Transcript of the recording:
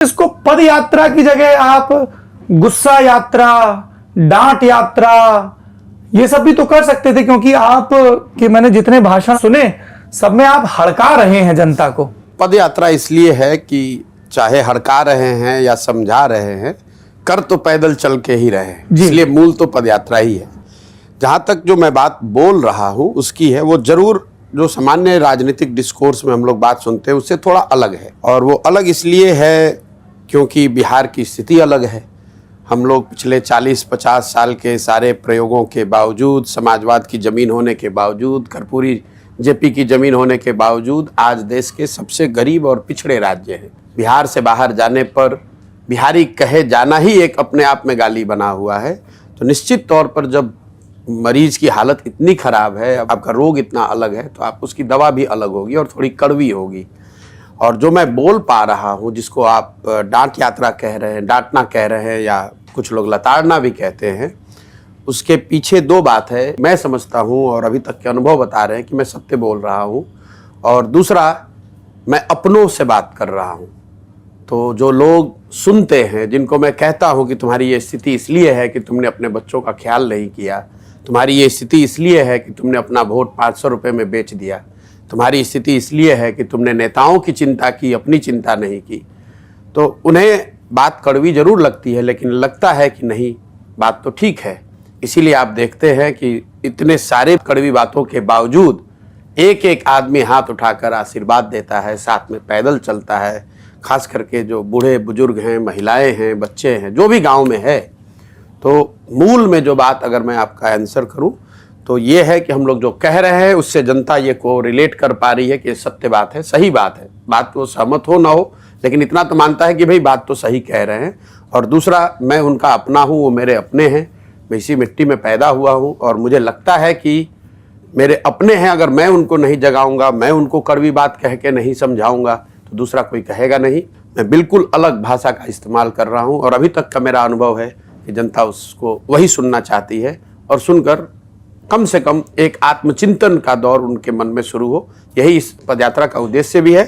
इसको पद यात्रा की जगह आप गुस्सा यात्रा, डांट यात्रा, ये सब भी तो कर सकते थे, क्योंकि आप कि मैंने जितने भाषण सुने सब में आप हड़का रहे हैं जनता को। पद यात्रा इसलिए है कि चाहे हड़का रहे हैं या समझा रहे हैं, कर तो पैदल चल के ही रहे हैं, इसलिए मूल तो पद यात्रा ही है। जहाँ तक जो मैं बात बोल रहा हूँ उसकी है, वो जरूर जो सामान्य राजनीतिक डिस्कोर्स में हम लोग बात सुनते हैं उससे थोड़ा अलग है। और वो अलग इसलिए है क्योंकि बिहार की स्थिति अलग है। हम लोग पिछले 40-50 साल के सारे प्रयोगों के बावजूद, समाजवाद की ज़मीन होने के बावजूद, कर्पूरी जेपी की ज़मीन होने के बावजूद आज देश के सबसे गरीब और पिछड़े राज्य हैं। बिहार से बाहर जाने पर बिहारी कहे जाना ही एक अपने आप में गाली बना हुआ है। तो निश्चित तौर पर जब मरीज की हालत इतनी ख़राब है, आपका रोग इतना अलग है, तो आप उसकी दवा भी अलग होगी और थोड़ी कड़वी होगी। और जो मैं बोल पा रहा हूँ, जिसको आप डांट यात्रा कह रहे हैं, डांटना कह रहे हैं, या कुछ लोग लताड़ना भी कहते हैं, उसके पीछे दो बात है। मैं समझता हूँ और अभी तक के अनुभव बता रहे हैं कि मैं सत्य बोल रहा हूँ, और दूसरा मैं अपनों से बात कर रहा हूँ। तो जो लोग सुनते हैं, जिनको मैं कहता हूँ कि तुम्हारी ये स्थिति इसलिए है कि तुमने अपने बच्चों का ख्याल नहीं किया, तुम्हारी ये स्थिति इसलिए है कि तुमने अपना वोट 500 रुपये में बेच दिया, तुम्हारी स्थिति इसलिए है कि तुमने नेताओं की चिंता की, अपनी चिंता नहीं की, तो उन्हें बात कड़वी जरूर लगती है, लेकिन लगता है कि नहीं, बात तो ठीक है। इसीलिए आप देखते हैं कि इतने सारे कड़वी बातों के बावजूद एक एक आदमी हाथ उठाकर आशीर्वाद देता है, साथ में पैदल चलता है। खास करके जो बूढ़े बुजुर्ग हैं, महिलाएं हैं, बच्चे हैं, जो भी गांव में है। तो मूल में जो बात अगर मैं आपका आंसर करूं तो ये है कि हम लोग जो कह रहे हैं उससे जनता ये को रिलेट कर पा रही है कि सत्य बात है, सही बात है। बात को सहमत हो ना हो, लेकिन इतना तो मानता है कि भाई बात तो सही कह रहे हैं। और दूसरा, मैं उनका अपना हूँ, वो मेरे अपने हैं, मैं इसी मिट्टी में पैदा हुआ हूँ, और मुझे लगता है कि मेरे अपने हैं। अगर मैं उनको नहीं जगाऊंगा, मैं उनको कड़वी बात कह के नहीं समझाऊंगा, तो दूसरा कोई कहेगा नहीं। मैं बिल्कुल अलग भाषा का इस्तेमाल कर रहा हूँ, और अभी तक का मेरा अनुभव है कि जनता उसको वही सुनना चाहती है, और सुनकर कम से कम एक आत्मचिंतन का दौर उनके मन में शुरू हो। यही इस पदयात्रा का उद्देश्य भी है।